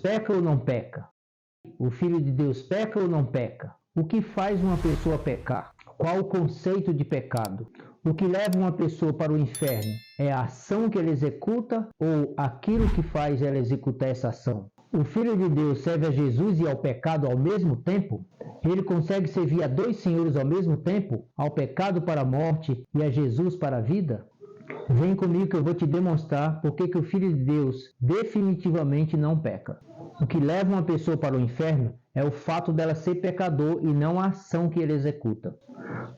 peca ou não peca? O Filho de Deus peca ou não peca? O que faz uma pessoa pecar? Qual o conceito de pecado? O que leva uma pessoa para o inferno é a ação que ela executa ou aquilo que faz ela executar essa ação? O Filho de Deus serve a Jesus e ao pecado ao mesmo tempo? Ele consegue servir a dois senhores ao mesmo tempo? Ao pecado para a morte e a Jesus para a vida? Vem comigo que eu vou te demonstrar por que o Filho de Deus definitivamente não peca. O que leva uma pessoa para o inferno é o fato dela ser pecador e não a ação que ele executa.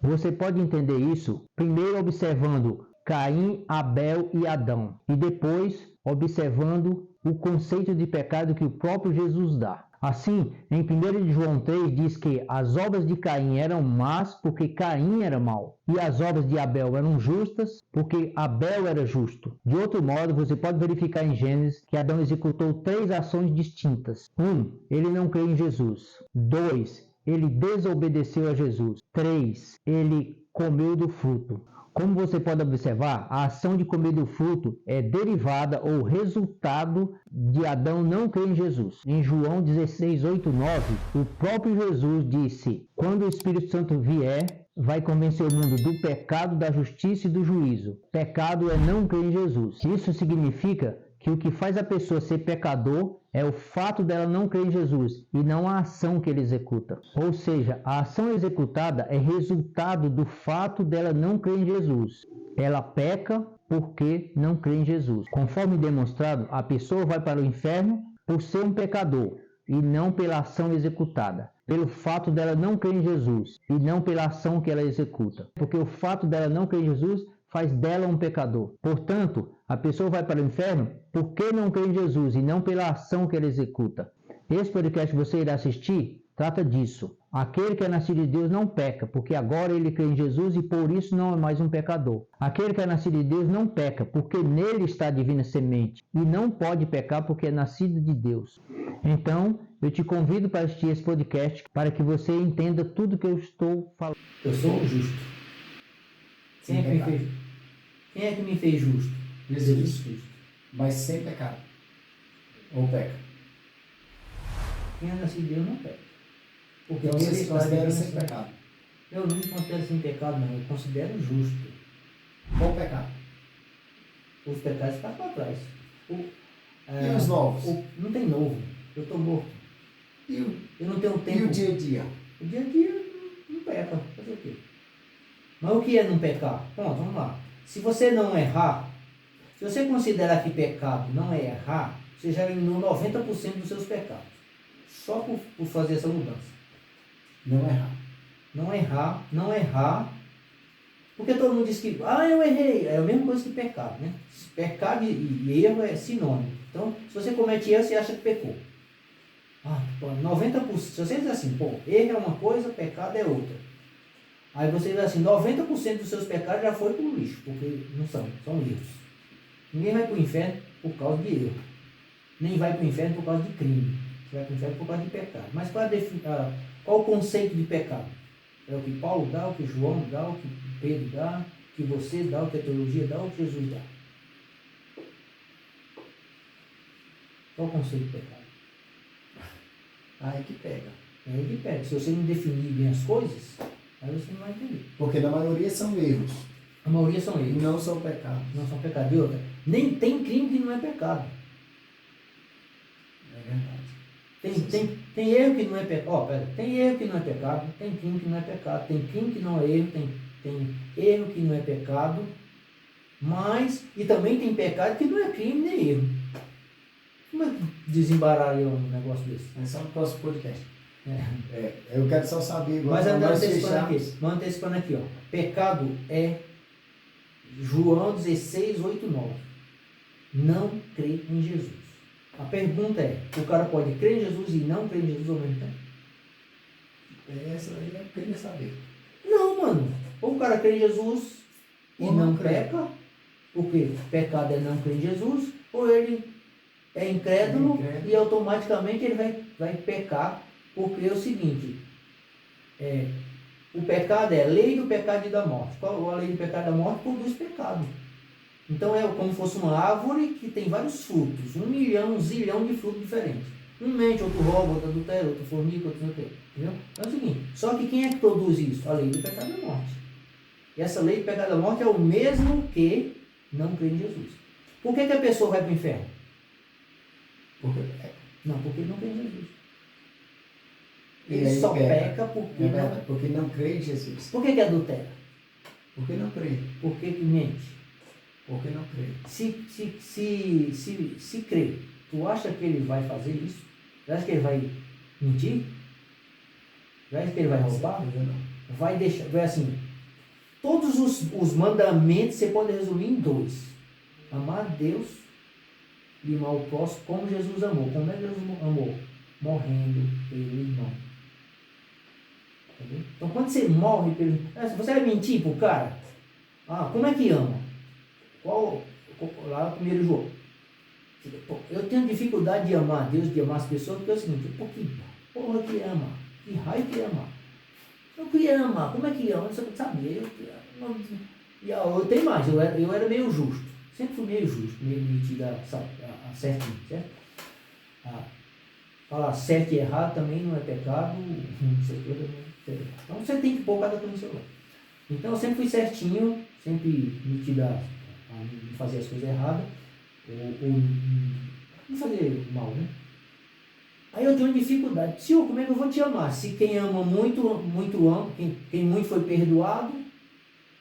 Você pode entender isso primeiro observando Caim, Abel e Adão, e depois observando o conceito de pecado que o próprio Jesus dá. Assim, em 1 João 3 diz que as obras de Caim eram más porque Caim era mau, e as obras de Abel eram justas porque Abel era justo. De outro modo, você pode verificar em Gênesis que Adão executou 3 ações distintas. 1. Ele não crê em Jesus. 2. Ele desobedeceu a Jesus. 3. Ele comeu do fruto. Como você pode observar, a ação de comer do fruto é derivada ou resultado de Adão não crer em Jesus. Em João 16, 8, 9, o próprio Jesus disse: quando o Espírito Santo vier, vai convencer o mundo do pecado, da justiça e do juízo. Pecado é não crer em Jesus. Isso significa que o que faz a pessoa ser pecador é o fato dela não crer em Jesus e não a ação que ele executa. Ou seja, a ação executada é resultado do fato dela não crer em Jesus. Ela peca porque não crê em Jesus. Conforme demonstrado, a pessoa vai para o inferno por ser um pecador e não pela ação executada. Pelo fato dela não crer em Jesus e não pela ação que ela executa. Porque o fato dela não crer em Jesus faz dela um pecador. Portanto, a pessoa vai para o inferno porque não crê em Jesus e não pela ação que ela executa. Esse podcast que você irá assistir trata disso. Aquele que é nascido de Deus não peca, porque agora ele crê em Jesus e por isso não é mais um pecador. Aquele que é nascido de Deus não peca, porque nele está a divina semente e não pode pecar porque é nascido de Deus. Então, eu te convido para assistir esse podcast para que você entenda tudo que eu estou falando. Eu sou o justo. Quem é que me fez justo? Jesus Cristo. Mas sem pecado. Ou peca. Quem é nascido de Deus não peca. Porque Então você se está considera divina sem semente. pecado. Eu não me considero sem pecado, não. Eu considero justo. Qual pecado? Os pecados ficam para trás. E os novos? Não tem novo. Eu estou morto. Eu não tenho tempo. E o dia a dia? O dia a dia não peca. Fazer o quê? Mas o que é não pecar? Pronto, vamos lá. Se você não errar, se você considerar que pecado não é errar, você já eliminou 90% dos seus pecados. Só por fazer essa mudança. Não errar. Não errar. Porque todo mundo diz que, eu errei. É a mesma coisa que pecado, né? Pecado e erro é sinônimo. Então, se você comete erro, você acha que pecou. 90%. Se você diz assim, erro é uma coisa, pecado é outra. Aí você diz assim, 90% dos seus pecados já foi para o lixo, porque não são erros. Ninguém vai para o inferno por causa de erro. Nem vai para o inferno por causa de crime. Você vai para o inferno por causa de pecado. Mas qual o conceito de pecado? É o que Paulo dá, o que João dá, o que Pedro dá, o que você dá, o que a teologia dá, o que Jesus dá. Qual o conceito de pecado? Aí que pega. É aí que pega. Se você não definir bem as coisas, aí você não vai entender. Porque na maioria são erros. A maioria são erros. Não são pecados. Não são pecados. E outra, nem tem crime que não é pecado. É verdade. Tem erro que não é pecado. Tem erro que não é pecado, tem crime que não é pecado, tem crime que não é erro, tem erro que não é pecado, mas, e também tem pecado que não é crime nem erro. Como é que desembaralha um negócio desse? É só no próximo podcast. É. Eu quero só saber. Mas antecipando aqui, ó. Pecado é João 16, 8, 9. Não crê em Jesus. A pergunta é, o cara pode crer em Jesus e não crer em Jesus ao mesmo tempo? Essa aí eu queria saber. Não, mano. Ou o cara crê em Jesus e Ou não não crê. peca, porque pecado é não crer em Jesus, ou ele é incrédulo e automaticamente ele vai pecar, porque é o seguinte, o pecado é a lei do pecado e da morte. Qual a lei do pecado e da morte? Produz pecado. Então é como se fosse uma árvore que tem vários frutos, 1 milhão, 1 zilhão de frutos diferentes. Um mente, outro rouba, outro adultera, outro fornica, outro não sei o quê. Entendeu? Então é o seguinte, só que quem é que produz isso? A lei do pecado e da morte. E essa lei do pecado e da morte é o mesmo que não crer em Jesus. Por que a pessoa vai para o inferno? Porque Não, porque ele não crê em Jesus. E Ele aí só peca. peca porque é não... verdade, porque não crê em Jesus. Por que adultera? Porque não crê. Por que mente? Porque não crê. Se crê, tu acha que ele vai fazer isso? Tu acha que ele vai mentir? Tu acha que ele vai roubar? Vai deixar, vai assim, todos os mandamentos você pode resumir em 2. Amar a Deus e amar o próximo como Jesus amou. Como é que Jesus amou? Morrendo pelo irmão. Entendeu? Então quando você morre pelo... Você vai mentir pro cara? Como é que ama? Lá no 1 João. Eu tenho dificuldade de amar a Deus, de amar as pessoas, porque é o seguinte, que porra que ama? Que raio que ama? Eu queria amar, como é que ama? Você sabia? Eu tenho mais, eu era meio justo. Sempre fui meio justo, meio metido a certinho, certo? Falar certo e errado também não é pecado, então você tem que pôr cada coisa no seu lugar. Então eu sempre fui certinho, sempre metido a não fazer as coisas erradas, ou não fazer mal, né? Aí eu tenho dificuldade. Senhor, como é que eu vou te amar? Se quem ama muito, muito ama. Quem muito foi perdoado,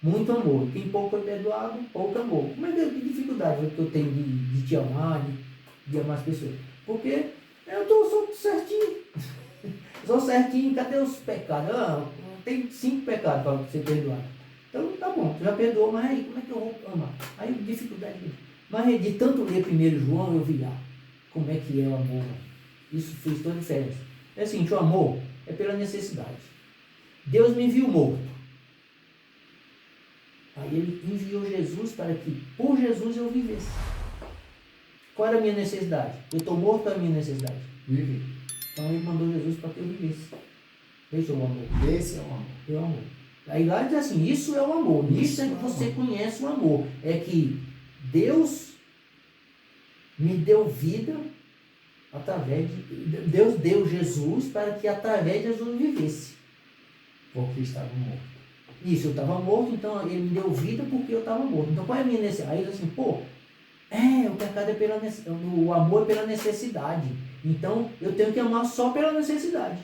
muito amor. Quem pouco foi perdoado, pouco amor. Como é que dificuldade que eu tenho de te amar, de amar as pessoas? Porque eu sou certinho. Sou certinho. Cadê os pecados? Tem 5 pecados para ser perdoado. Então tá bom, tu já perdoou, mas aí como é que eu vou amar? Aí dificuldade. Mas de tanto ler 1 João, eu vi como é que é o amor. Isso fez toda a diferença. É assim, o amor é pela necessidade. Deus me enviou morto. Aí ele enviou Jesus para que por Jesus eu vivesse. Qual era a minha necessidade? Eu estou morto, qual é a minha necessidade? Vive. Então ele mandou Jesus para que eu vivesse. Esse é o amor. Esse é o amor. É o amor. Aí lá diz assim, isso é o amor. Nisso é que você conhece o amor. É que Deus me deu vida através de... Deus deu Jesus para que através de Jesus eu vivesse. Porque estava morto. Isso, eu estava morto, então ele me deu vida porque eu estava morto. Então qual é a minha necessidade? Aí ele diz assim, o pecado é pela necessidade, o amor é pela necessidade. Então eu tenho que amar só pela necessidade.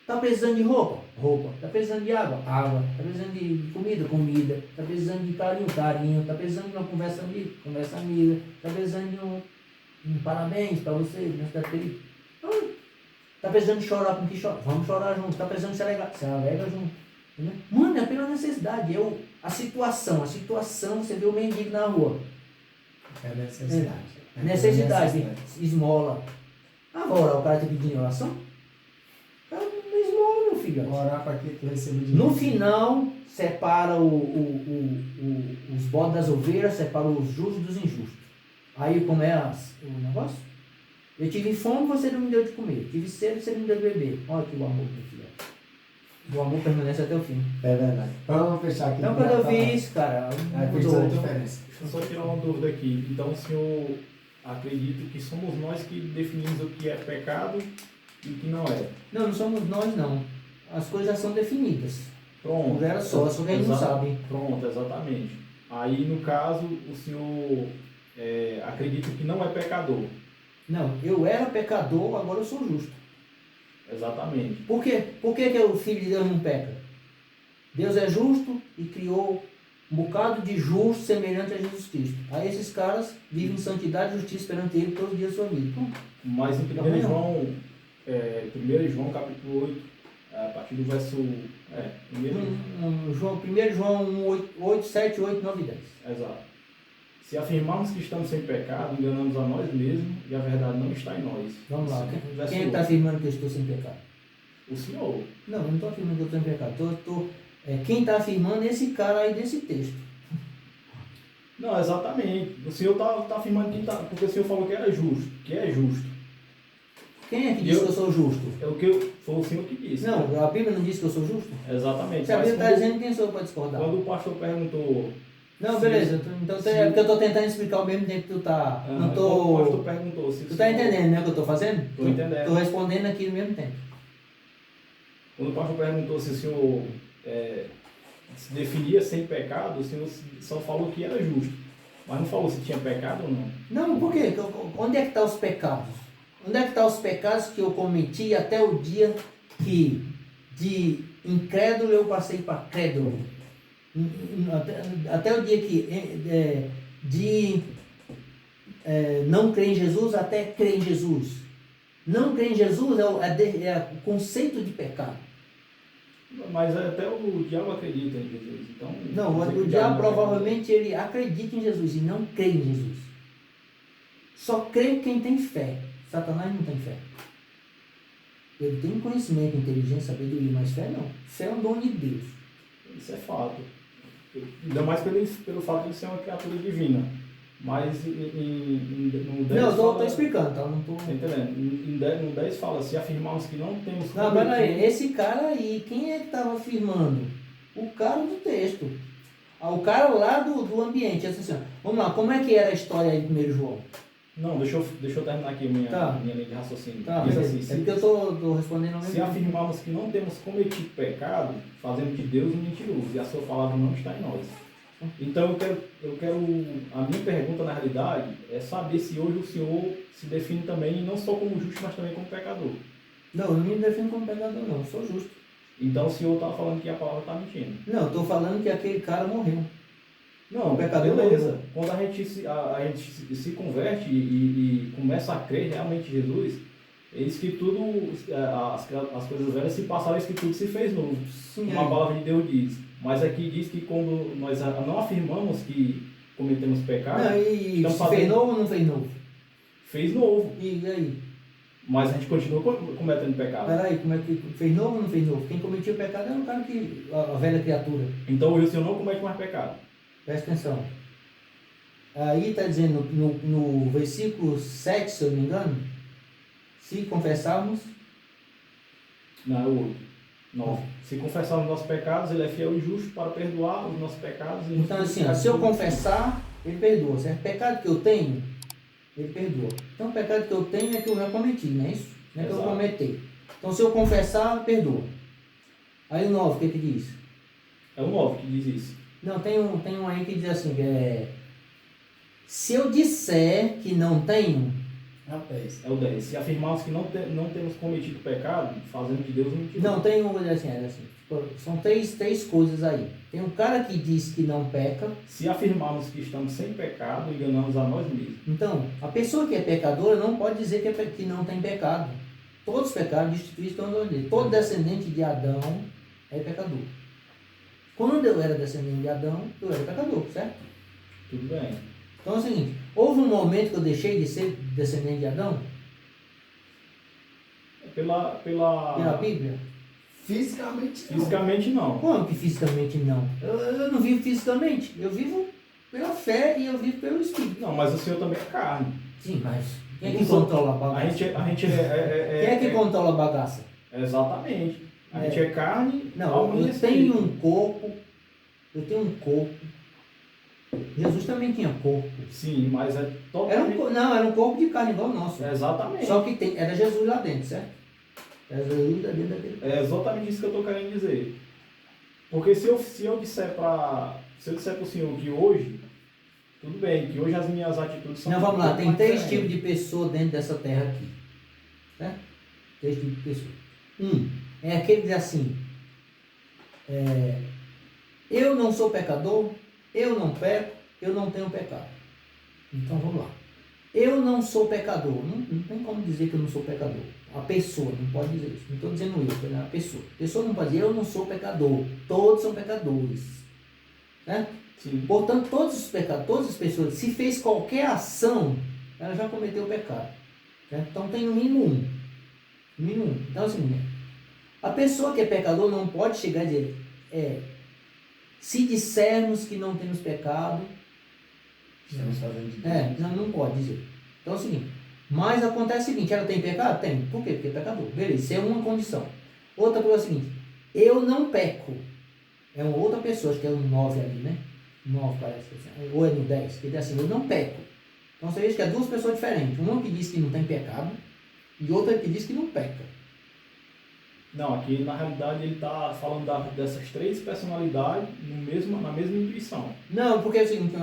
Está precisando de roupa? Roupa. Está precisando de água? Água. Está precisando de comida? Comida. Está precisando de carinho? Carinho. Está precisando de uma conversa amiga? Conversa amiga. Está precisando de um parabéns para você, nessa feliz. Está precisando de chorar com quem chora? Vamos chorar junto. Está precisando de se alegar? Se alega junto. Entendeu? Mano, é pela necessidade. A situação, você vê o mendigo na rua. É necessidade. Necessidade. Esmola. Agora o cara está pedindo oração? O cara não esmola, meu filho. Orar para que tu receba dinheiro. No final, separa os bodes das ovelhas, separa os justos dos injustos. Aí como é o negócio? Eu tive fome, você não me deu de comer. Tive sede, você não me deu de beber. Olha que o amor, meu filho. O amor permanece até o fim. É verdade. Vamos fechar aqui. Então quando eu vi isso, cara, fez toda a diferença. Deixa eu só tirar uma dúvida aqui. Então o senhor acredita que somos nós que definimos o que é pecado e o que não é? Não somos nós, não. As coisas já são definidas. Pronto. Não era só que a gente não sabe. Pronto, exatamente. Aí no caso, o senhor acredita que não é pecador. Não, eu era pecador, agora eu sou justo. Exatamente. Por quê? Por que o Filho de Deus não peca? Deus é justo e criou um bocado de justo semelhante a Jesus Cristo. Aí esses caras vivem em santidade e justiça perante Ele todos os dias da sua vida. Mas em 1 João, 1 João capítulo 8, a partir do verso... 1 João 8, 7, 8, 9 e 10. Exato. Se afirmarmos que estamos sem pecado, enganamos a nós mesmos e a verdade não está em nós. Vamos lá. Verso Quem está afirmando que eu estou sem pecado? O senhor. Não, eu não estou afirmando que eu estou sem pecado. Quem está afirmando é esse cara aí desse texto. Não, exatamente. O senhor está afirmando que porque o senhor falou que era justo, que é justo. Quem é que disse que eu sou justo? É o que foi o senhor que disse. Não, a Bíblia não diz que eu sou justo? Exatamente. Se a Bíblia está dizendo, quem sou eu para discordar? Quando o pastor perguntou Não, beleza. Então é porque eu tô tentando explicar ao mesmo tempo que tu tá. Não tô. Mas tu perguntou se Tu tá entendendo, né, o que eu tô fazendo? Tô entendendo. Tô respondendo aqui no mesmo tempo. Quando o pastor perguntou se o senhor se definia sem pecado, o senhor só falou que era justo. Mas não falou se tinha pecado ou não. Não, por quê? Onde é que estão os pecados? Onde é que estão os pecados que eu cometi até o dia que de incrédulo eu passei para crédulo? Até o dia que não crer em Jesus até crer em Jesus. Não crer em Jesus é o conceito de pecado. Mas até o diabo acredita em Jesus. Então, Não, o diabo provavelmente ele acredita em Jesus e não crê em Jesus. Só crê quem tem fé. Satanás não tem fé. Ele tem conhecimento, inteligência, sabedoria, mas fé não. Fé é um dom de Deus. Isso é fato. Ainda mais pelo fato de ser uma criatura divina. Mas no 10 Não, eu tô fala, explicando, tá? Não tô... tá entendendo? No 10 fala, se afirmarmos que não temos... Não, pera aí, esse cara aí, quem é que estava afirmando? O cara do texto. O cara lá do ambiente. Assim, vamos lá, como é que era a história aí do 1 João? Não, deixa eu terminar aqui minha linha de raciocínio. Tá, Diz beleza. assim, É porque eu tô respondendo ao mesmo se tempo. afirmarmos que não temos cometido pecado, fazemos de Deus um mentiroso, e a sua palavra não está em nós. Então eu quero, a minha pergunta na realidade é saber se hoje o senhor se define também, não só como justo, mas também como pecador. Não, eu não me defino como pecador não, eu sou justo. Então o senhor está falando que a palavra está mentindo. Não, eu tô falando que aquele cara morreu. Não, O pecador beleza. morreu. Quando a gente se converte e começa a crer realmente em Jesus, eis que tudo, as coisas velhas se passaram, eis que tudo se fez novo. Sim, Uma palavra de Deus diz. Mas aqui diz que quando nós não afirmamos que cometemos pecado, Não, e então se fez novo ou não fez novo? fez novo. E aí? Mas a gente continua cometendo pecado. Peraí, como é que fez novo ou não fez novo? Quem cometia o pecado era o cara que. A velha criatura. Então hoje o senhor não comete mais pecado. Presta atenção. Aí está dizendo no versículo 7, se eu não me engano, se confessarmos. Não, é o 8. 9. Se confessarmos nossos pecados, ele é fiel e justo para perdoar os nossos pecados. E Então, assim, ó, se eu confessar, ele perdoa. Certo? Pecado que eu tenho, ele perdoa. Então, o pecado que eu tenho é que eu já cometi, não é isso? Não é que eu Exato. cometi. Então, se eu confessar, perdoa. Aí o 9, o que diz? É o 9 que diz isso. Não, tem um aí que diz assim, se eu disser que não tenho, Rapaz. É o 10. Se afirmarmos que não temos cometido pecado, fazemos de Deus um mentiroso. não, tem um assim, tipo, são três coisas aí. Tem um cara que diz que não peca. Se afirmarmos que estamos sem pecado, enganamos a nós mesmos. Então, a pessoa que é pecadora não pode dizer que não tem pecado. Todos os pecados destituídos estão na lei. Todo descendente de Adão é pecador. Quando eu era descendente de Adão, eu era pecador, certo? Tudo bem. Então é o seguinte, houve um momento que eu deixei de ser descendente de Adão? Pela Bíblia? Fisicamente não. Fisicamente não. Como que fisicamente não? Eu não vivo fisicamente, eu vivo pela fé e eu vivo pelo Espírito. Não, mas o senhor também é carne. Sim, mas quem é que controla a bagaça? A gente Quem é que controla a bagaça? Exatamente. A gente é carne. Não, alma e eu espírito. tenho um corpo. Jesus também tinha corpo. Sim, mas é Era totalmente. era um corpo de carne igual o nosso. Exatamente. Só que era Jesus lá dentro, certo? Era Jesus lá dentro daquele. É exatamente isso que eu estou querendo dizer. Porque se eu disser para o senhor que hoje, tudo bem, que hoje as minhas atitudes são. Não, vamos lá, tem mais três diferentes. tipos de pessoa dentro dessa terra aqui. Certo? Três tipos de pessoa. É aquele que diz assim, eu não sou pecador, eu não peco, eu não tenho pecado. Então vamos lá. Eu não sou pecador. Não tem como dizer que eu não sou pecador. A pessoa não pode dizer isso. Não estou dizendo eu, é a pessoa. A pessoa não pode dizer eu não sou pecador. Todos são pecadores. Certo? Sim. Portanto, todas as pessoas, se fez qualquer ação, ela já cometeu o pecado. Certo? Então tem no mínimo um. No mínimo um. Então assim, a pessoa que é pecador não pode chegar e dizer, se dissermos que não temos pecado, Estamos fazendo de Deus. não pode dizer. Então é o seguinte, mas acontece o seguinte, ela tem pecado? Tem. Por quê? Porque é pecador. Beleza, isso é uma condição. Outra coisa é a seguinte, eu não peco. É uma outra pessoa, acho que é um 9 ali, né? 9 parece que é assim, ou é no 10, que ele diz assim, eu não peco. Então você vê que é duas pessoas diferentes. Uma que diz que não tem pecado e outra que diz que não peca. Não, aqui na realidade ele está falando dessas três personalidades na mesma intuição. Não, porque é o seguinte,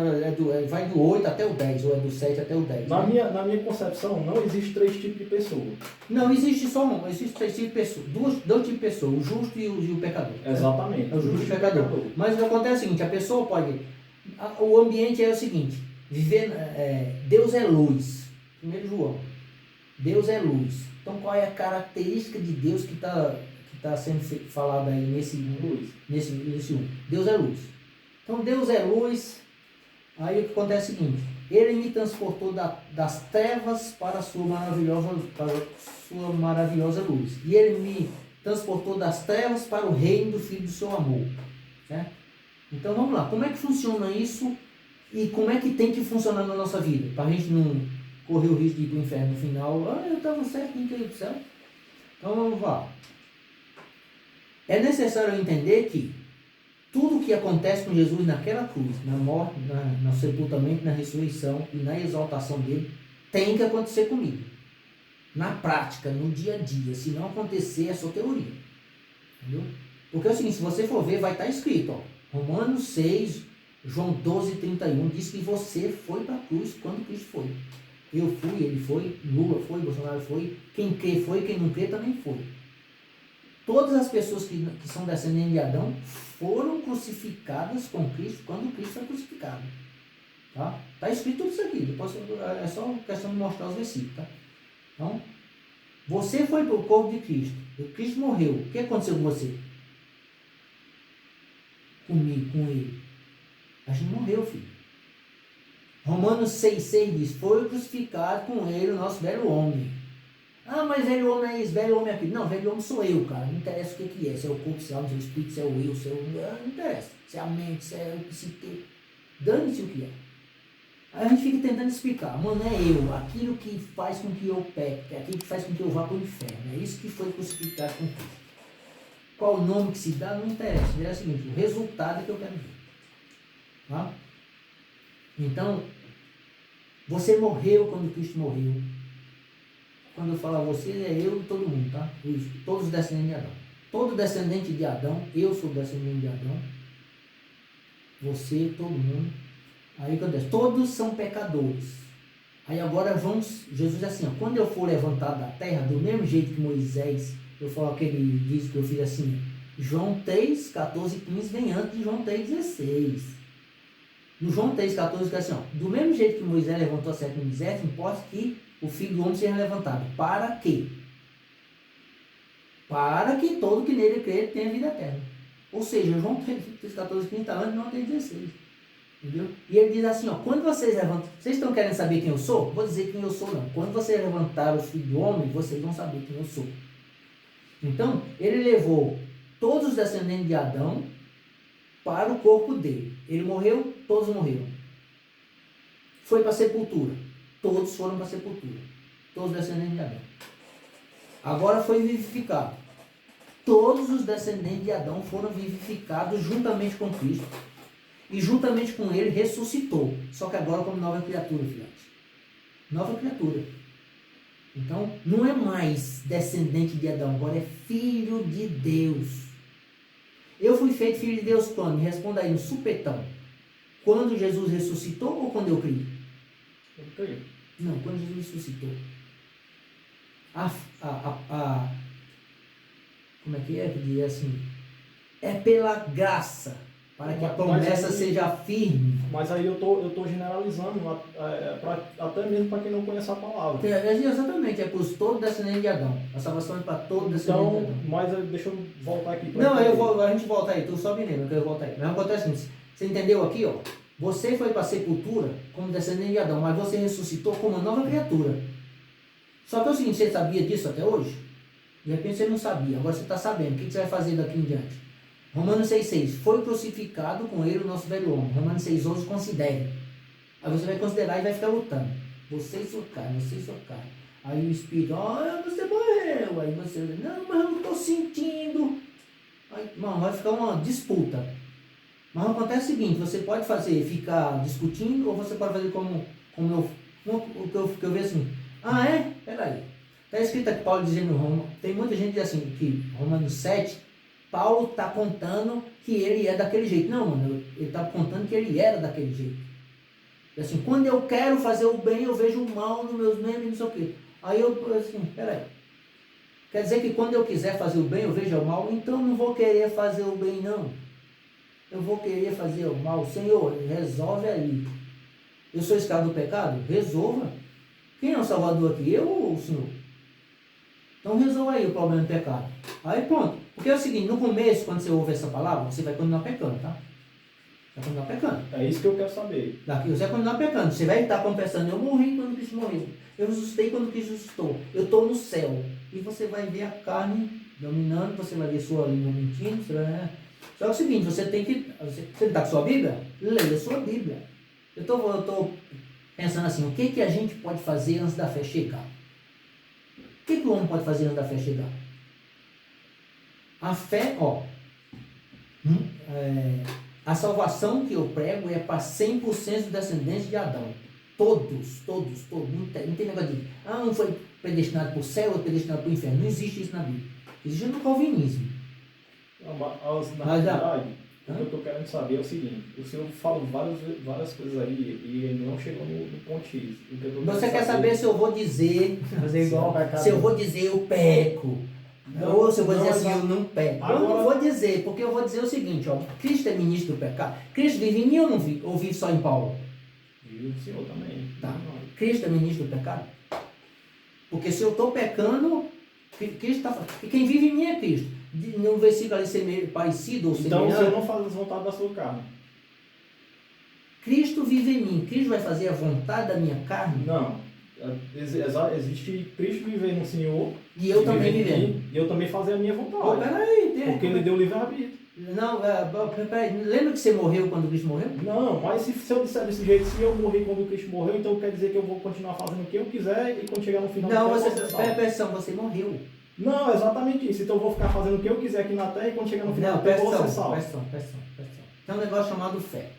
vai do 8 até o 10, ou é do 7 até o 10. Na né? minha concepção, não existe três tipos de pessoa. Não, existe só um, existe três tipos de pessoas, dois tipos de pessoas, o justo e o pecador. Exatamente. É o justo e o pecador. Mas o que acontece é o seguinte, a pessoa pode... O ambiente é o seguinte, Deus é luz. 1 João. Deus é luz. Então qual é a característica de Deus que está sendo falada aí nesse 1? Deus é luz. Então Deus é luz, aí o que acontece é o seguinte, Ele me transportou das trevas para a sua maravilhosa luz. E Ele me transportou das trevas para o reino do Filho do seu amor. Certo? Então vamos lá, como é que funciona isso e como é que tem que funcionar na nossa vida? Para a gente não correr o risco de ir para o inferno no final, eu estava certo, não queria ir para o céu. Então vamos lá. É necessário entender que tudo que acontece com Jesus naquela cruz, na morte, no sepultamento, na ressurreição e na exaltação dele, tem que acontecer comigo. Na prática, no dia a dia. Se não acontecer, é só teoria. Entendeu? Porque é o seguinte, se você for ver, vai estar escrito, ó, Romanos 6, João 12, 31, diz que você foi para a cruz quando Cristo foi. Eu fui, ele foi, Lula foi, Bolsonaro foi, quem crê foi, quem não crê também foi. Todas as pessoas que são descendentes de Adão foram crucificadas com Cristo quando Cristo foi crucificado. Tá? Tá escrito tudo isso aqui, depois é só questão de mostrar os versículos. Tá? Então, você foi para o corpo de Cristo, Cristo morreu, o que aconteceu com você? Comigo, com ele. A gente morreu, filho. Romanos 6,6 diz, foi crucificado com ele o nosso velho homem. Ah, mas velho homem é isso, velho homem é aquilo. Não, velho homem sou eu, cara. Não interessa o que é. Se é o corpo, se é a alma, se é o espírito, se é o eu, se é o... Não interessa. Se é a mente, se é o psique. Dane-se o que é. Aí a gente fica tentando explicar. Mano, é eu. Aquilo que faz com que eu peque. É aquilo que faz com que eu vá para o inferno. É isso que foi crucificado com Cristo. Qual o nome que se dá, não interessa. É o seguinte, o resultado é que eu quero ver. Tá? Então, você morreu quando Cristo morreu. Quando eu falo a você, é eu e todo mundo, tá? Isso, todos os descendentes de Adão. Todo descendente de Adão, eu sou descendente de Adão. Você, todo mundo. Aí o que acontece? Todos são pecadores. Aí agora vamos, Jesus diz assim, ó, quando eu for levantado da terra, do mesmo jeito que Moisés, eu falo aquele diz que eu fiz assim, João 3, 14 e 15 vem antes de João 3, 16. No João 3, 14 diz assim, ó, do mesmo jeito que Moisés levantou a serpente no deserto, importa que o Filho do Homem seja levantado. Para quê? Para que todo que nele crê tenha vida eterna. Ou seja, João 3, 14 e 15 está antes de João 3, 16. Entendeu? E ele diz assim, ó, quando vocês levantam, vocês estão querendo saber quem eu sou? Vou dizer quem eu sou não. Quando vocês levantarem o Filho do Homem, vocês vão saber quem eu sou. Então, ele levou todos os descendentes de Adão para o corpo dele. Ele morreu, todos morreram. Foi para a sepultura. Todos foram para a sepultura. Todos os descendentes de Adão. Agora foi vivificado. Todos os descendentes de Adão foram vivificados juntamente com Cristo. E juntamente com ele ressuscitou. Só que agora como nova criatura, filhote. Nova criatura. Então, não é mais descendente de Adão, agora é filho de Deus. Eu fui feito filho de Deus quando? Me responda aí, no supetão. Quando Jesus ressuscitou ou quando eu criei? Eu creio. Não, quando Jesus ressuscitou. Como é que diz assim? É pela graça, para que a promessa seja firme. Mas aí eu tô generalizando, até mesmo para quem não conhece a palavra. Exatamente, é para os todos descendentes de Adão. A salvação é para todos descendentes de Adão. Mas deixa eu voltar aqui. Não, a gente volta aí, tu só me lembra que eu volto aí. Mas acontece assim, você entendeu aqui, ó? Você foi para a sepultura como descendente de Adão, mas você ressuscitou como uma nova criatura. Só que é o seguinte, você sabia disso até hoje? De repente você não sabia, agora você está sabendo. O que você vai fazer daqui em diante? Romanos 6,6. Foi crucificado com ele o nosso velho homem. Romanos 6,11. Considere. Aí você vai considerar e vai ficar lutando. Você e sua carne, você e sua carne. Aí o Espírito, você morreu. Aí você, não, mas eu não estou sentindo. Aí, vai ficar uma disputa. Mas acontece o seguinte, você pode ficar discutindo, ou você pode fazer como o que eu vejo assim. Ah, é? Peraí. Está escrito aqui, Paulo dizendo em Roma, tem muita gente que diz assim, que Romanos 7, Paulo está contando que ele é daquele jeito. Não, mano, ele está contando que ele era daquele jeito. Assim, quando eu quero fazer o bem, eu vejo o mal nos meus membros, não sei o quê. Aí eu, assim, peraí. Quer dizer que quando eu quiser fazer o bem, eu vejo o mal? Então eu não vou querer fazer o bem, não. Eu vou querer fazer o mal. Senhor, resolve aí. Eu sou escravo do pecado? Resolva. Quem é o Salvador aqui? Eu ou o Senhor? Então resolva aí o problema do pecado. Aí pronto. Porque é o seguinte, no começo, quando você ouve essa palavra, você vai continuar pecando, tá? Vai continuar pecando. É isso que eu quero saber. Daqui você vai continuar pecando. Você vai estar confessando, eu morri quando Cristo morreu. Eu ressuscitei quando Cristo ressuscitou. Eu estou no céu. E você vai ver a carne dominando, você vai ver sua língua mentindo. Você vai... Só que é o seguinte, você tem que... Você está com sua Bíblia? Leia a sua Bíblia. Eu estou pensando assim, o que a gente pode fazer antes da fé chegar? O que o homem pode fazer antes da fé chegar? A fé, a salvação que eu prego é para 100% dos descendentes de Adão. Todos. Não tem negócio de, um foi predestinado para o céu, outro predestinado para o inferno. Não existe isso na Bíblia. Existe no calvinismo. Na realidade, o que eu estou querendo saber é o seguinte, o senhor falou várias coisas aí e ele não chegou no ponto X. Você quer saber se eu vou dizer, se eu vou dizer eu peco, ou se eu vou dizer assim, eu não peco. Agora, eu não vou dizer, porque eu vou dizer o seguinte, Cristo é ministro do pecado. Cristo vive em mim ou não vive? Ou vive só em Paulo? E o senhor também. Tá. Cristo é ministro do pecado? Porque se eu estou pecando, Cristo está falando. E quem vive em mim é Cristo. No versículo ali ser meio parecido ou semelhante. Então você não faz as vontades da sua carne. Cristo vive em mim. Cristo vai fazer a vontade da minha carne? Não. Existe Cristo viver no Senhor. E eu também viver. E eu também fazer a minha vontade. Peraí, porque ele deu livre-arbítrio. Não, peraí. Lembra que você morreu quando Cristo morreu? Não, mas se eu disser desse jeito, se eu morri quando Cristo morreu, então quer dizer que eu vou continuar fazendo o que eu quiser e quando chegar no final... Não, você morreu. Não, exatamente isso. Então eu vou ficar fazendo o que eu quiser aqui na Terra e quando chegar no final não, eu vou ser salvo. Presta atenção. Tem um negócio chamado fé.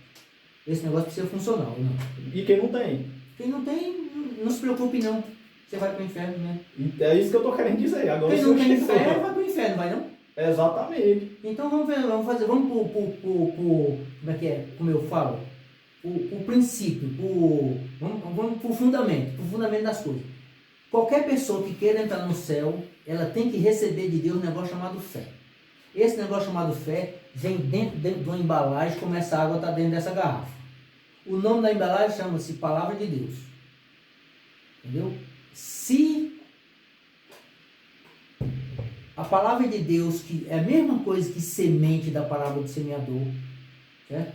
Esse negócio precisa funcionar, ou não? E quem não tem? Quem não tem, não se preocupe não. Você vai para o inferno mesmo. É isso que eu estou querendo dizer. Agora, quem não tem fé vai para o inferno, vai não? Exatamente. Então vamos como é que é? Como eu falo? O princípio, vamos para o fundamento das coisas. Qualquer pessoa que queira entrar no céu, ela tem que receber de Deus um negócio chamado fé. Esse negócio chamado fé vem dentro de uma embalagem, como essa água está dentro dessa garrafa. O nome da embalagem chama-se Palavra de Deus. Entendeu? Se a palavra de Deus, que é a mesma coisa que semente da palavra do semeador, certo?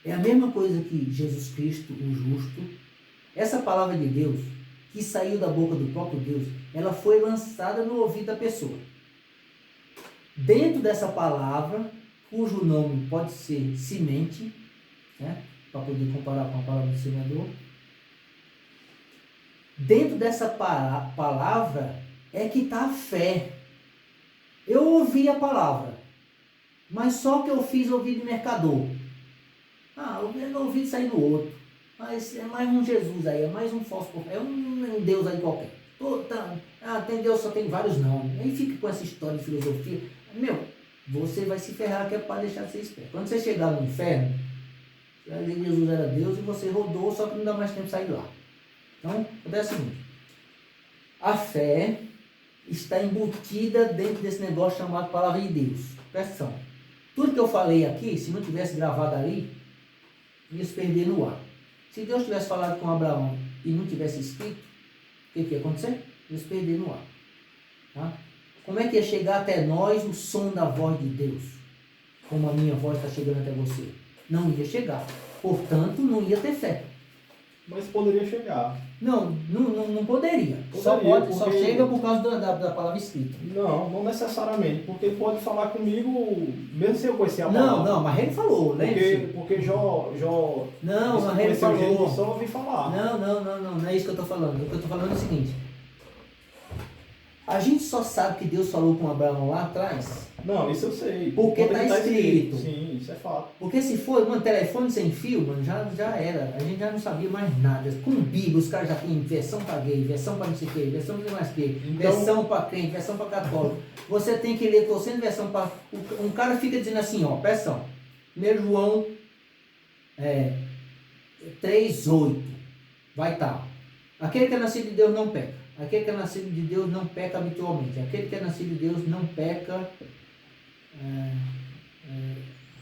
É a mesma coisa que Jesus Cristo, o justo. Essa palavra de Deus, que saiu da boca do próprio Deus, ela foi lançada no ouvido da pessoa. Dentro dessa palavra, cujo nome pode ser semente, né? Para poder comparar com a palavra do semeador. Dentro dessa palavra é que está a fé. Eu ouvi a palavra, mas só que eu fiz ouvido de mercador. Eu não ouvi sair do outro. Mas é mais um Jesus aí, é mais um falso profeta, é um Deus aí qualquer. Tem Deus, só tem vários nomes. Aí fica com essa história de filosofia. Você vai se ferrar que é para deixar de ser esperto. Quando você chegar no inferno, você vai dizer que Jesus era Deus e você rodou, só que não dá mais tempo de sair lá. Então, é o seguinte. A fé está embutida dentro desse negócio chamado Palavra de Deus. Presta atenção. Tudo que eu falei aqui, se não tivesse gravado ali, ia se perder no ar. Se Deus tivesse falado com Abraão e não tivesse escrito, o que ia acontecer? Ia se perder no ar. Tá? Como é que ia chegar até nós o som da voz de Deus? Como a minha voz está chegando até você? Não ia chegar. Portanto, não ia ter fé. Mas poderia chegar. Não poderia. Só chega por causa da palavra escrita. Não necessariamente. Porque ele pode falar comigo, mesmo sem eu conhecer a palavra. Não, mas ele falou, né? Porque Jó não, mas ele falou. Só ouvi falar. Não é isso que eu estou falando. O que eu estou falando é o seguinte. A gente só sabe que Deus falou com Abraão lá atrás, Não, isso eu sei. Porque Quando tá ele escrito. Sim, isso é fato. porque se for, mano, telefone sem fio, mano, já era. A gente já não sabia mais nada. Com Bíblia, os caras já têm versão para gay, versão para não sei o que, versão para mais que, Então- versão para crente, versão para católico. Você tem que ler torcendo versão para... Um cara fica dizendo assim, ó, presta atenção. 1 João 3:8. Vai estar. Aquele que é nascido de Deus não peca. Aquele que é nascido de Deus não peca habitualmente. Aquele que é nascido de Deus não peca,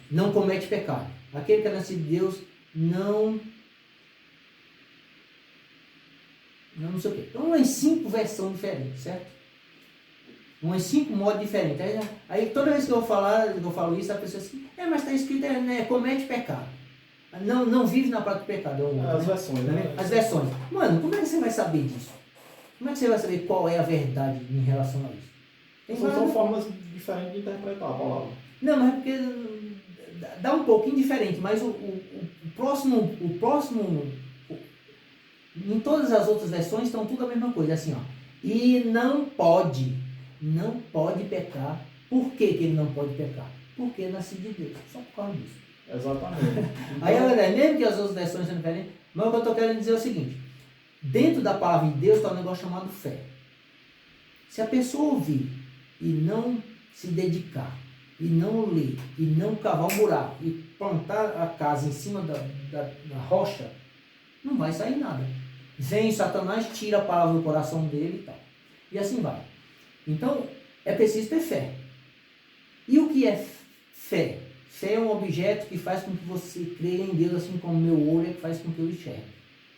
não comete pecado. Aquele que é nascido de Deus não sei o quê. Então, umas 5 versões diferentes, certo? Umas 5 modos diferentes. Aí toda vez que eu falo isso, a pessoa assim, mas está escrito, comete pecado. Não vive na prática do pecado. As versões, né? As versões. Mano, como é que você vai saber disso? Como é que você vai saber qual é a verdade em relação a isso? São formas diferentes de interpretar a palavra. Não, mas é porque dá um pouquinho diferente, mas o próximo, em todas as outras versões estão tudo a mesma coisa, assim, ó. E não pode pecar. Por que ele não pode pecar? Porque é nascido de Deus, só por causa disso. Exatamente. Aí, galera, mesmo que as outras versões são diferentes, mas o que eu estou querendo dizer é o seguinte, dentro da palavra de Deus está um negócio chamado fé. Se a pessoa ouvir e não se dedicar, e não ler, e não cavar um buraco, e plantar a casa em cima da rocha, não vai sair nada. Vem Satanás, tira a palavra do coração dele e tal. E assim vai. Então, é preciso ter fé. E o que é fé? Fé é um objeto que faz com que você creia em Deus, assim como o meu olho é que faz com que eu enxergue.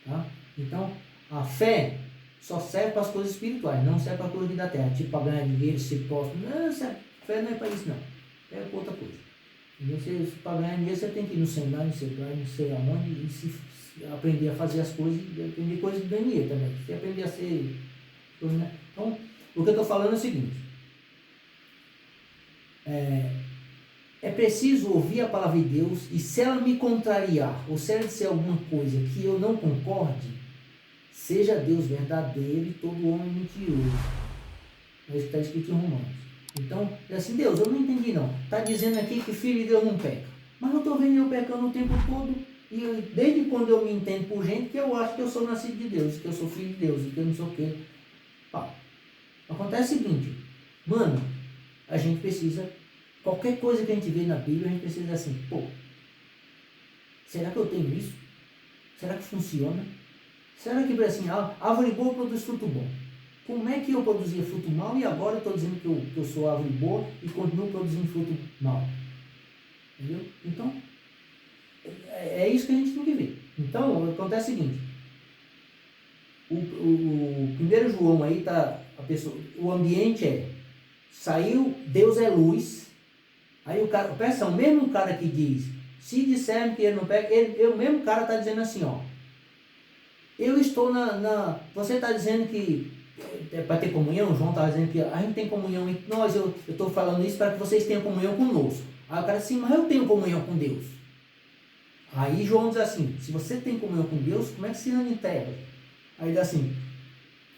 Tá? Então, a fé só serve para as coisas espirituais, não serve para a coisa da terra. Tipo, para ganhar dinheiro, ser posto. Não, fé não é para isso, não. Fé é para outra coisa. Para ganhar dinheiro, você tem que ir no seminário, não sei aonde, e se aprender a fazer as coisas, aprender coisas de ganhar dinheiro também. Se aprender a ser... Né? Então, o que eu estou falando é o seguinte. É preciso ouvir a palavra de Deus, e se ela me contrariar, ou se ela disser alguma coisa que eu não concorde, seja Deus verdadeiro e todo homem mentiroso. É isso que está escrito em Romanos. Então, é assim, Deus, eu não entendi não. Está dizendo aqui que filho de Deus não peca. Mas eu estou vendo eu pecando o tempo todo, e desde quando eu me entendo por gente, que eu acho que eu sou nascido de Deus, que eu sou filho de Deus, que eu não sei o quê. Acontece o seguinte, mano, a gente precisa... Qualquer coisa que a gente vê na Bíblia, a gente precisa dizer assim, será que eu tenho isso? Será que funciona? Será que, assim, árvore boa produz fruto bom? Como é que eu produzia fruto mal e agora eu estou dizendo que eu sou árvore boa e continuo produzindo fruto mal? Entendeu? Então, é isso que a gente tem que ver. Então, acontece o seguinte, o 1 João aí tá, o ambiente saiu, Deus é luz. Aí o cara, presta atenção, o mesmo cara que diz, se disserem que ele não peca, o mesmo cara está dizendo assim, ó, eu estou você está dizendo que é para ter comunhão, João está dizendo que a gente tem comunhão entre nós, eu estou falando isso para que vocês tenham comunhão conosco. Aí o cara diz assim, mas eu tenho comunhão com Deus. Aí João diz assim, se você tem comunhão com Deus, como é que se anda em trevas? Aí diz assim,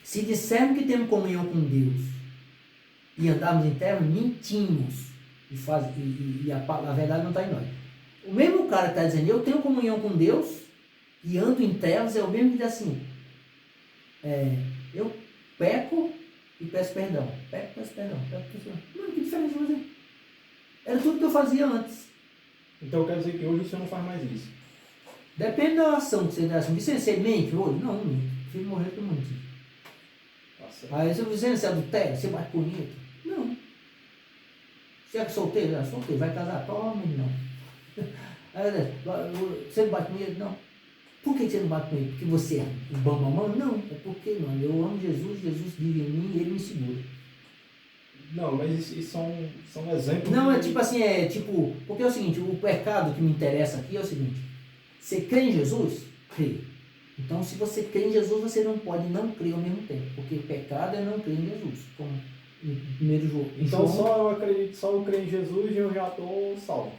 se dissermos que temos comunhão com Deus e andarmos em trevas, mentimos. E a verdade não está em nós. O mesmo cara que está dizendo, eu tenho comunhão com Deus e ando em trevas, é o mesmo que diz assim, eu peco e peço perdão. Peco e peço perdão. Mano, que diferença fazer? Era tudo que eu fazia antes. Então quer dizer que hoje você não faz mais isso? Depende da ação que você dá. Vicente, você mente hoje? Não, mente. Prefiro morrer que eu mentir. Aí, se Vicente, você adultera, você bate punheta? Não. Você é solteiro? Solteiro. Vai casar? Toma, não. Aí, você bate punheta? Não. Por que você não bate punheta? Porque você é o bambamão? Não. É porque, mano, eu amo Jesus, Jesus vive em mim e ele me segura. Não, mas isso são exemplos. Não, é tipo assim, porque é o seguinte, o pecado que me interessa aqui é o seguinte, você crê em Jesus? Crê. Então, se você crê em Jesus, você não pode não crer ao mesmo tempo, porque pecado é não crer em Jesus, como em 1 João. Então, só eu creio em Jesus e eu já estou salvo.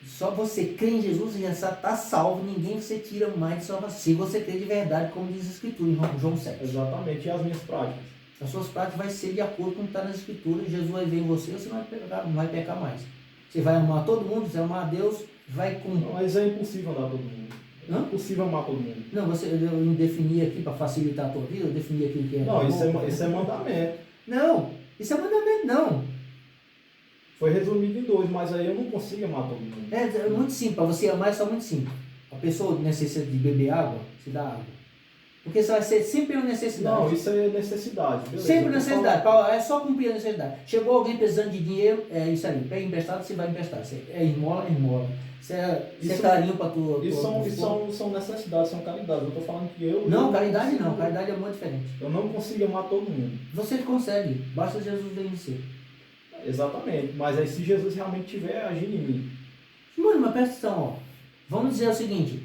Só você crê em Jesus e já está salvo, ninguém você tira mais de salvação, se você crê de verdade, como diz a Escritura em João 7. Exatamente, e as minhas práticas? As suas práticas vai ser de acordo com o que está nas escrituras. Jesus vai ver em você, você não vai pecar mais. Você vai amar todo mundo, você vai amar a Deus, vai com... Não, mas é impossível amar todo mundo. É Hã? impossível amar todo mundo. Não, eu defini aqui para facilitar a tua vida, eu defini aqui o que é. Não, isso é mandamento. Não, isso é mandamento, não. Foi resumido em 2, mas aí eu não consigo amar todo mundo. É muito simples, para você amar é só muito simples. A pessoa necessita de beber água, se dá água. Porque isso vai ser sempre uma necessidade. Não, isso é necessidade. Beleza, Sempre necessidade. É só cumprir a necessidade. Chegou alguém precisando de dinheiro, é isso aí. Pega emprestado, você vai emprestar. Você é esmola, é esmola. Isso é carinho para tua... Isso são necessidades, são caridades. Eu estou falando que eu... Não, eu caridade consigo, não. Caridade é muito diferente. Eu não consigo amar todo mundo. Você consegue. Basta Jesus vir em você. Exatamente. Mas aí se Jesus realmente tiver agindo em mim. Mano, mas presta atenção, ó. Vamos dizer o seguinte.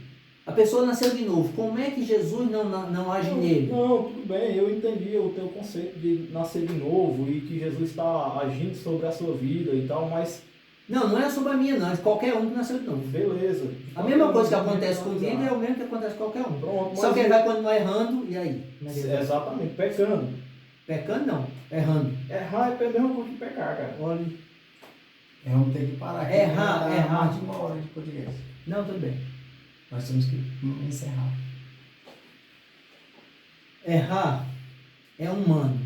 A pessoa nasceu de novo. Como é que Jesus não age nele? Não, tudo bem. Eu entendi o teu conceito de nascer de novo e que Jesus está agindo sobre a sua vida e tal, mas... Não é sobre a minha, não. É de qualquer um que nasceu de novo. Beleza. A mesma coisa que acontece comigo é o mesmo que acontece com qualquer um. Pronto, Só que ele vai continuar errando, e aí? Exatamente, pecando. Pecando não, errando. Errar é a mesma coisa que pecar, cara. Olha. Vamos ter que parar aqui. Errar. Mais de 1 hora de podcast. Não, tudo bem. Nós temos que encerrar. Errar é humano.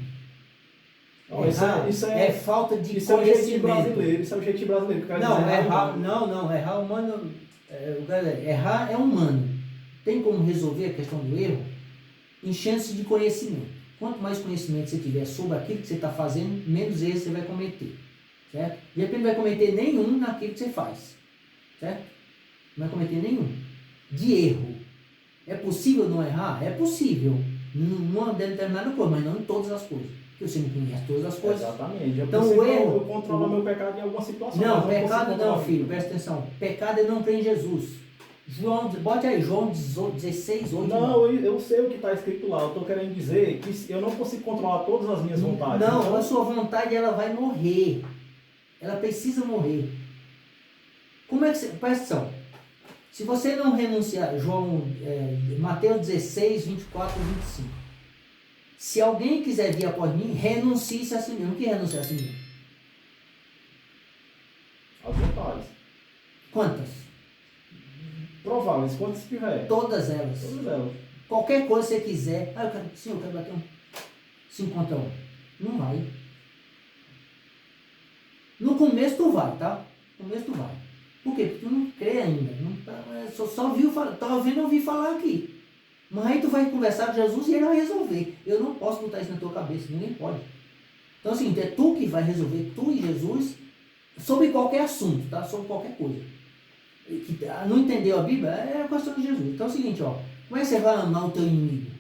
Não, Errar isso é falta de isso é o jeitinho conhecimento. brasileiro. Isso é o jeitinho brasileiro. Que o cara Não, diz, errar, não, errar humano. Errar é humano. Tem como resolver a questão do erro enchendo-se de conhecimento. Quanto mais conhecimento você tiver sobre aquilo que você está fazendo, menos erros você vai cometer. Certo? De repente não vai cometer nenhum naquilo que você faz. Certo? Não vai cometer nenhum. De erro. É possível não errar? É possível. Numa determinada coisa, mas não em todas as coisas. Porque você não conhece todas as coisas. Exatamente. Então o erro... Eu controlo meu pecado em alguma situação. Não, mas pecado consigo não, controlar. filho. Presta atenção. Pecado é não crer em Jesus. Bote aí, João 16, 8. Não, eu sei o que está escrito lá. Eu estou querendo dizer que eu não consigo controlar todas as minhas vontades. Não, Então, a sua vontade ela vai morrer. Ela precisa morrer. Como é que você... Presta atenção. Se você não renunciar, Mateus 16, 24 e 25. Se alguém quiser vir após mim, renuncie-se a si mesmo. O que é renunciar a si mesmo? as vontades. Quantas? Prováveis, quantas tiver. Todas elas. Todas elas. Qualquer coisa que você quiser. Eu quero bater um 5 contra 1. Não vai. No começo tu vai, tá? No começo tu vai. Por quê? Porque tu não crê ainda. Não tá, só viu falar, tá vendo ouvir falar aqui. Mas aí tu vai conversar com Jesus e ele vai resolver. Eu não posso botar isso na tua cabeça, ninguém pode. Então é o seguinte, é tu que vai resolver, tu e Jesus, sobre qualquer assunto, tá? Sobre qualquer coisa. Não entendeu a Bíblia? É a questão de Jesus. Então é o seguinte, ó. Como é que você vai amar o teu inimigo?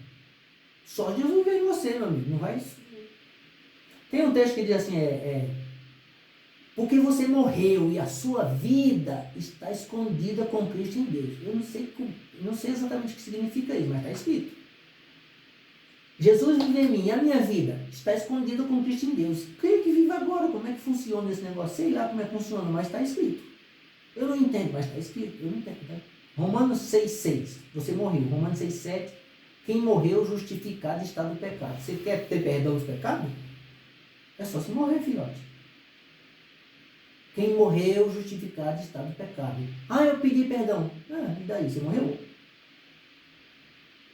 Só Jesus vem em você, meu amigo. Não vai... Tem um texto que diz assim, porque você morreu e a sua vida está escondida com Cristo em Deus. Eu não sei exatamente o que significa isso, mas está escrito. Jesus vive em mim, a minha vida está escondida com Cristo em Deus. Creio que vive agora, como é que funciona esse negócio? Sei lá como é que funciona, mas está escrito. Eu não entendo, mas está escrito. Eu não entendo. Tá? Romanos 6,6. Você morreu. Romanos 6,7. Quem morreu justificado está do pecado. Você quer ter perdão dos pecados? É só se morrer, filhote. Quem morreu justificado está do pecado. Eu pedi perdão. E daí? Você morreu?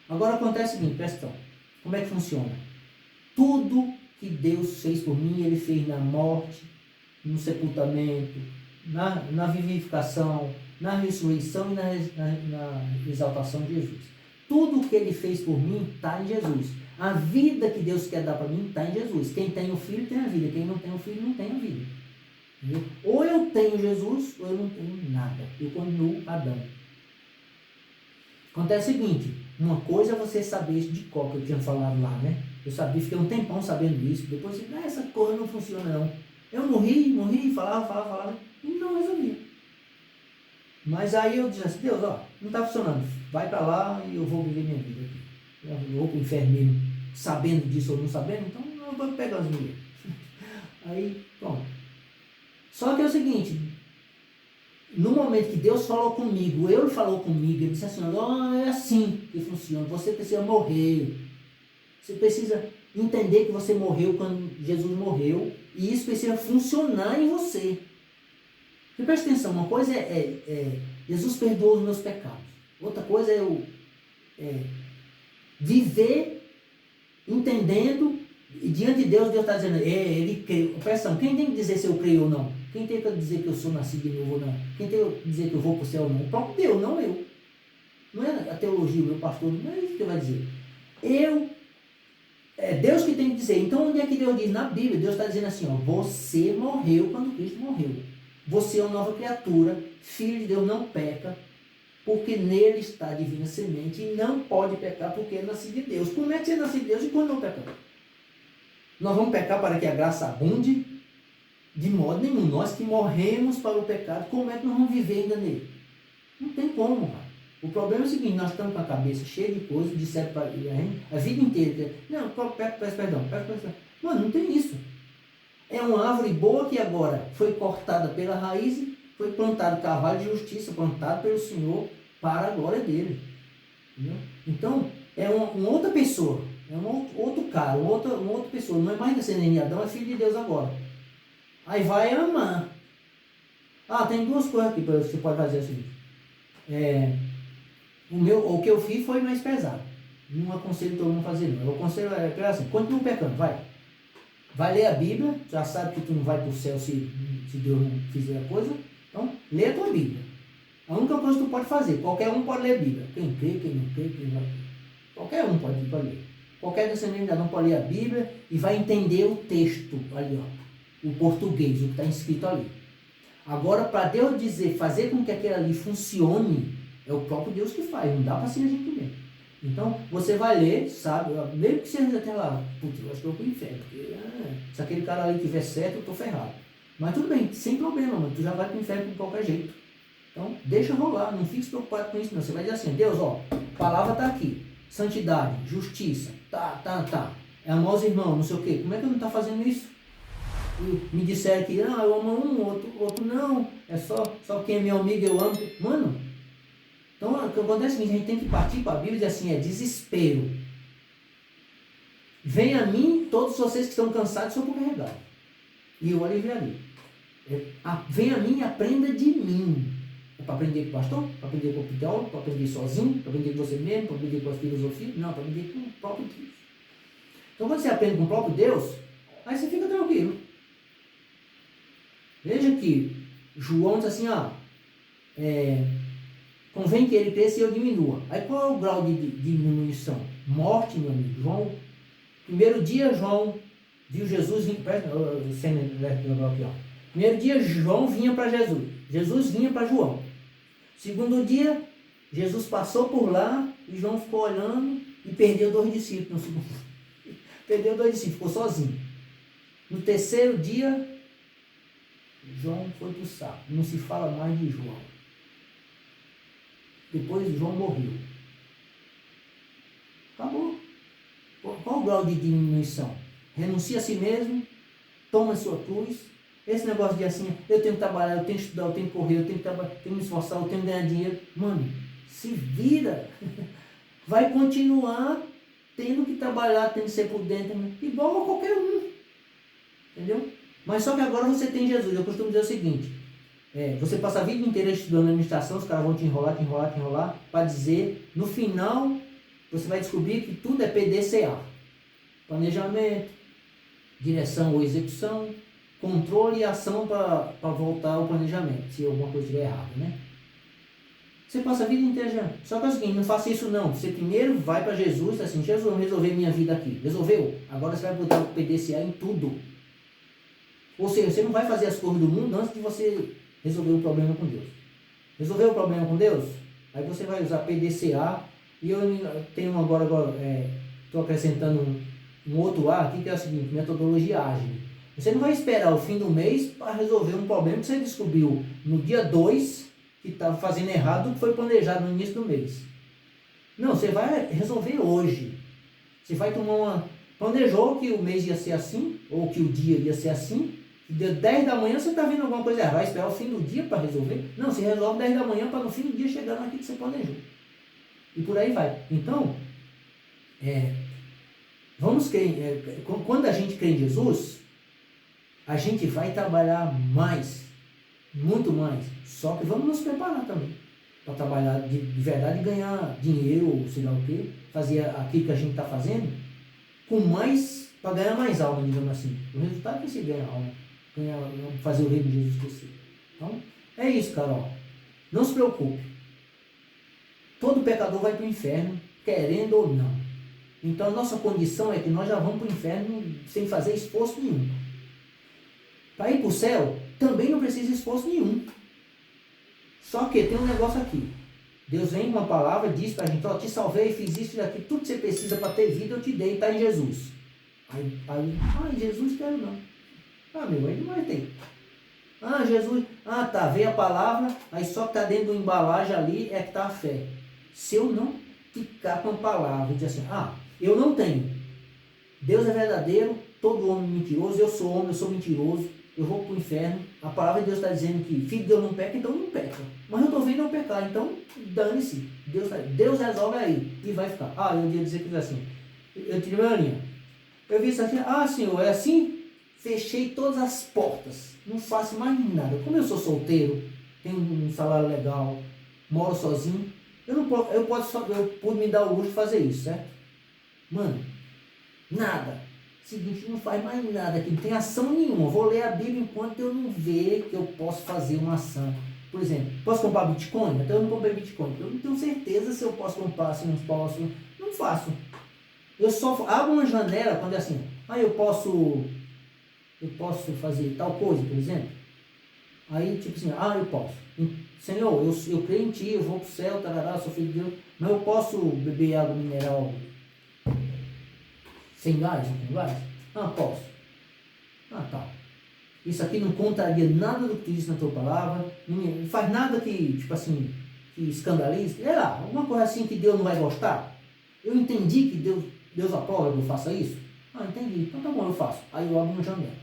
Agora acontece o seguinte, presta atenção. Como é que funciona? Tudo que Deus fez por mim, Ele fez na morte, no sepultamento, na vivificação, na ressurreição e na exaltação de Jesus. Tudo que Ele fez por mim está em Jesus. A vida que Deus quer dar para mim está em Jesus. Quem tem o Filho tem a vida. Quem não tem o Filho não tem a vida. Entendeu? Ou eu tenho Jesus, ou eu não tenho nada. Eu continuo Adão. Acontece o seguinte, uma coisa é você saber de qual que eu tinha falado lá, né? Eu sabia, fiquei um tempão sabendo disso. Depois eu disse, essa coisa não funciona não. Eu morri, falava, e não resolvia. Mas aí eu disse assim, Deus, não está funcionando. Vai para lá e eu vou viver minha vida aqui. Eu vou para o inferno mesmo, sabendo disso ou não sabendo, então eu vou pegar as mulheres. Aí, pronto. Só que é o seguinte, no momento que Deus falou comigo, Ele falou comigo, Ele disse assim, é assim que funciona, você precisa morrer, você precisa entender que você morreu quando Jesus morreu, e isso precisa funcionar em você. Porque presta atenção, uma coisa é Jesus perdoa os meus pecados. Outra coisa é eu viver entendendo, e diante de Deus está dizendo, ele creu. Presta atenção, quem tem que dizer se eu creio ou não? Quem tem que dizer que eu sou nascido de novo ou não? Quem tem que dizer que eu vou para o céu ou não? O próprio Deus, não eu. Não é a teologia, o meu pastor, não é isso que vai dizer. É Deus que tem que dizer. Então, onde é que Deus diz? Na Bíblia, Deus está dizendo assim, ó, você morreu quando Cristo morreu. Você é uma nova criatura, filho de Deus, não peca, porque nele está a divina semente e não pode pecar porque é nascido de Deus. Como é que você é nascido de Deus e quando não peca? Nós vamos pecar para que a graça abunde? De modo nenhum. Nós que morremos para o pecado, como é que nós vamos viver ainda nele? Não tem como, cara. O problema é o seguinte, nós estamos com a cabeça cheia de coisas, disseram para a vida inteira. Não, peço perdão. Mano, não tem isso. É uma árvore boa que agora foi cortada pela raiz, foi plantado carvalho de justiça, plantado pelo Senhor para a glória dele. Entendeu? Então, é uma outra pessoa, é um outro cara, uma outra pessoa. Não é mais descendente de Adão, é filho de Deus agora. Aí vai amar. Tem duas coisas aqui que você pode fazer assim. O que eu fiz foi mais pesado. Não aconselho todo mundo a fazer, não. Eu aconselho assim, continua pecando, vai. Vai ler a Bíblia, já sabe que tu não vai para o céu se Deus não fizer a coisa. Então, lê a tua Bíblia. A única coisa que tu pode fazer, qualquer um pode ler a Bíblia. Quem crê, quem não crê, quem não crê. Qualquer um pode ler. Qualquer descendente de Adão pode ler a Bíblia e vai entender o texto ali, ó, o português, o que está escrito ali. Agora, para Deus dizer, fazer com que aquilo ali funcione, é o próprio Deus que faz, não dá para ser a gente mesmo. Então, você vai ler, sabe, mesmo que você até lá, putz, eu acho que eu vou para o inferno, porque se aquele cara ali tiver certo, eu estou ferrado. Mas tudo bem, sem problema, mano, tu já vai para o inferno de qualquer jeito. Então, deixa rolar, não fique preocupado com isso não. Você vai dizer assim, Deus, ó, a palavra está aqui, santidade, justiça, tá. É amar os irmãos, não sei o quê. Como é que eu não estou fazendo isso? Me disseram que, eu amo um, outro não, é só quem é meu amigo eu amo. Mano, então o que acontece é que a gente tem que partir para a Bíblia e dizer assim, é desespero. Venha a mim todos vocês que estão cansados e sobrecarregados, e eu aliviarei. Venha a mim e aprenda de mim. É para aprender com o pastor? Para aprender com o teólogo? Para aprender sozinho? Para aprender com você mesmo? Para aprender com as filosofias? Não, para aprender com o próprio Deus. Então quando você aprende com o próprio Deus, aí você fica tranquilo. Veja que João diz assim, convém que ele cresça e eu diminua. Aí qual é o grau de diminuição? Morte, meu amigo. João, primeiro dia João viu Jesus vir, primeiro dia João vinha para Jesus. Jesus vinha para João. Segundo dia, Jesus passou por lá e João ficou olhando e perdeu 2 discípulos. Perdeu 2 discípulos, ficou sozinho. No terceiro dia, João foi para o saco. Não se fala mais de João. Depois João morreu. Acabou. Qual o grau de diminuição? Renuncia a si mesmo, toma a sua cruz. Esse negócio de assim, eu tenho que trabalhar, eu tenho que estudar, eu tenho que correr, eu tenho que trabalhar, tenho que me esforçar, eu tenho que ganhar dinheiro. Mano, se vira. Vai continuar tendo que trabalhar, tendo que ser por dentro, igual a qualquer um. Entendeu? Mas só que agora você tem Jesus. Eu costumo dizer o seguinte, você passa a vida inteira estudando administração, os caras vão te enrolar, para dizer, no final, você vai descobrir que tudo é PDCA. Planejamento, direção ou execução, controle e ação para voltar ao planejamento, se alguma coisa estiver errada, né? Você passa a vida inteira já. Só que é o seguinte, não faça isso não. Você primeiro vai para Jesus, assim, Jesus, vamos resolver minha vida aqui. Resolveu? Agora você vai botar o PDCA em tudo. Ou seja, você não vai fazer as coisas do mundo antes de você resolver o problema com Deus. Resolveu o problema com Deus? Aí você vai usar PDCA. E eu tenho agora estou acrescentando um outro A aqui, que é o seguinte, metodologia ágil. Você não vai esperar o fim do mês para resolver um problema que você descobriu no dia 2, que estava fazendo errado do que foi planejado no início do mês. Não, você vai resolver hoje. Você vai tomar planejou que o mês ia ser assim, ou que o dia ia ser assim. Deu 10 da manhã, você está vendo alguma coisa errada. Vai esperar o fim do dia para resolver? Não, você resolve 10 da manhã para no fim do dia chegar naquilo que você planejou. E por aí vai. Então, vamos crer, quando a gente crê em Jesus, a gente vai trabalhar mais, muito mais. Só que vamos nos preparar também para trabalhar de verdade e ganhar dinheiro, ou sei lá o quê, fazer aquilo que a gente está fazendo com mais, para ganhar mais alma, digamos assim. O resultado é que você ganha alma, fazer o reino de Jesus crescer. Então, é isso, Carol. Não se preocupe. Todo pecador vai para o inferno, querendo ou não. Então, a nossa condição é que nós já vamos para o inferno sem fazer esforço nenhum. Para ir para o céu, também não precisa de esforço nenhum. Só que tem um negócio aqui. Deus vem com uma palavra, diz para a gente, ó, te salvei, fiz isso e aquilo, tudo que você precisa para ter vida eu te dei, está em Jesus. Aí, Jesus quero não. Meu, aí não vai ter. Jesus, tá, veio a palavra, aí só que está dentro do embalagem ali é que está a fé. Se eu não ficar com a palavra e dizer assim, eu não tenho. Deus é verdadeiro, todo homem é mentiroso, eu sou homem, eu sou mentiroso, eu vou para o inferno. A palavra de Deus está dizendo que filho de Deus não peca, então não peca. Mas eu estou vendo não pecar, então dane-se. Deus resolve aí e vai ficar. Eu ia dizer que assim, eu tirei uma linha. Eu vi isso aqui, Senhor, é assim? Fechei todas as portas, não faço mais nada. Como eu sou solteiro, tenho um salário legal, moro sozinho, eu pude me dar o luxo de fazer isso, certo? Mano, nada. Seguinte, não faz mais nada aqui, não tem ação nenhuma. Vou ler a Bíblia enquanto eu não ver que eu posso fazer uma ação. Por exemplo, posso comprar Bitcoin? Até eu não comprei Bitcoin. Eu não tenho certeza se eu posso comprar, se não posso. Não faço. Eu só abro uma janela quando é assim, eu posso fazer tal coisa, por exemplo. Aí, tipo assim, eu posso. Senhor, eu creio em ti, eu vou para o céu, tarará, sou filho de Deus, mas eu posso beber água mineral sem gás, com gás? Posso. Tá. Isso aqui não contraria nada do que tu diz na tua palavra, não faz nada que, tipo assim, que escandalize. Alguma coisa assim que Deus não vai gostar. Eu entendi que Deus aprova que eu faça isso. Entendi. Então tá bom, eu faço. Aí eu abro uma janela.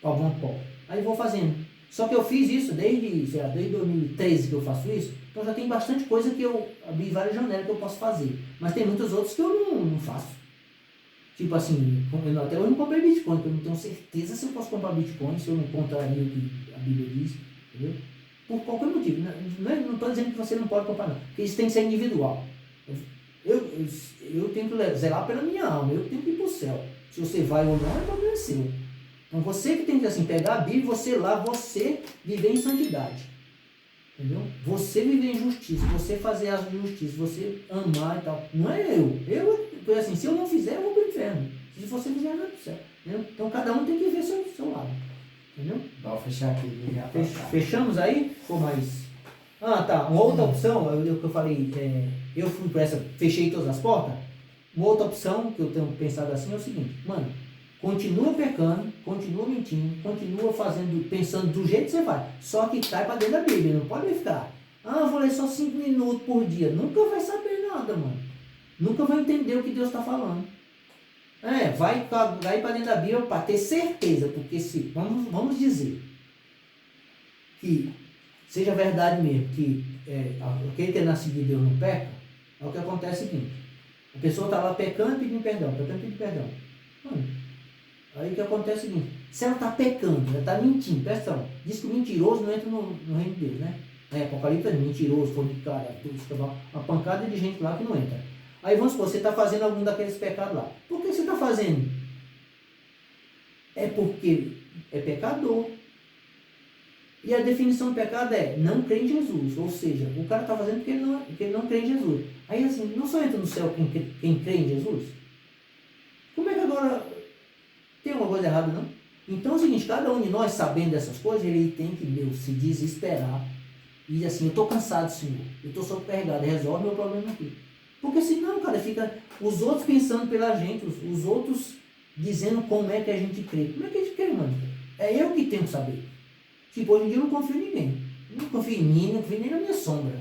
Abro uma porta. Aí vou fazendo. Só que eu fiz isso desde 2013 que eu faço isso. Então já tem bastante coisa que eu abri várias janelas que eu posso fazer. Mas tem muitas outras que eu não faço. Tipo assim, até hoje eu não comprei Bitcoin, porque eu não tenho certeza se eu posso comprar Bitcoin, se eu não contraria o que a Bíblia diz, entendeu? Por qualquer motivo. Não estou dizendo que você não pode comprar, não. Porque isso tem que ser individual. Eu tenho que zelar pela minha alma, eu tenho que ir para o céu. Se você vai ou não, é problema seu. Então você que tem que assim, pegar a Bíblia, você viver em santidade. Entendeu? Você viver em justiça, você fazer as justiças, você amar e tal. Não é eu assim, se eu não fizer, eu vou para o inferno. Se você fizer, vai para o céu. Entendeu? Então cada um tem que ver seu lado. Entendeu? Vou fechar aqui. Fechamos aí? Tá. Uma outra opção, que eu falei, eu fui para essa, fechei todas as portas. Uma outra opção que eu tenho pensado assim é o seguinte, mano, continua pecando, continua mentindo, continua pensando do jeito que você vai, só que cai para dentro da Bíblia, não pode ficar, vou ler só 5 minutos por dia, nunca vai saber nada, mano, nunca vai entender o que Deus está falando. Vai para dentro da Bíblia para ter certeza, porque se, vamos dizer, que seja verdade mesmo, que aquele que é nascido de Deus não peca, é o que acontece o seguinte, a pessoa está lá pecando e pedindo perdão, Mano, aí o que acontece é o seguinte, se ela está pecando, ela está mentindo, presta atenção, diz que o mentiroso não entra no reino de Deus, né? Apocalipse é mentiroso, fornicário, uma pancada de gente lá que não entra. Aí vamos supor, você está fazendo algum daqueles pecados lá. Por que você está fazendo? É porque é pecador. E a definição de pecado é não crer em Jesus. Ou seja, o cara está fazendo porque ele não crê em Jesus. Aí assim, não só entra no céu quem crê em Jesus? Como é que agora tem uma coisa errada, não? Então é o seguinte, cada um de nós sabendo dessas coisas, ele tem que, se desesperar. E dizer assim, eu estou cansado, Senhor. Eu estou sobrecarregado, resolve meu problema aqui. Porque senão, cara, fica os outros pensando pela gente, os outros dizendo como é que a gente crê. Como é que a gente crê, mano? É eu que tenho que saber. Tipo, hoje em dia eu não confio em ninguém. Não confio em mim, não confio nem na minha sombra.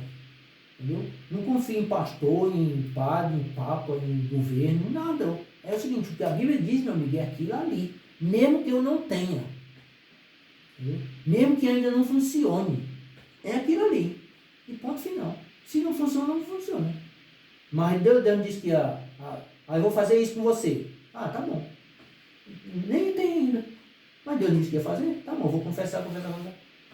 Entendeu? Não confio em pastor, em padre, em papa, em governo, nada. É o seguinte, o que a Bíblia diz, meu amigo, é aquilo ali. Mesmo que eu não tenha. Entendeu? Mesmo que ainda não funcione. É aquilo ali. E ponto final. Se não funciona, não funciona. Mas Deus disse que Aí eu vou fazer isso com você. Ah, tá bom. Nem tem ainda. Mas Deus disse que ia fazer? Tá bom, vou confessar.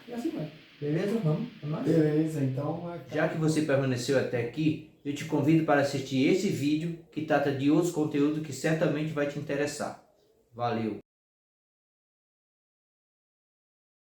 E assim vai. Beleza? Vamos lá. Beleza, então. Já que você permaneceu até aqui, eu te convido para assistir esse vídeo que trata de outros conteúdos que certamente vai te interessar. Valeu!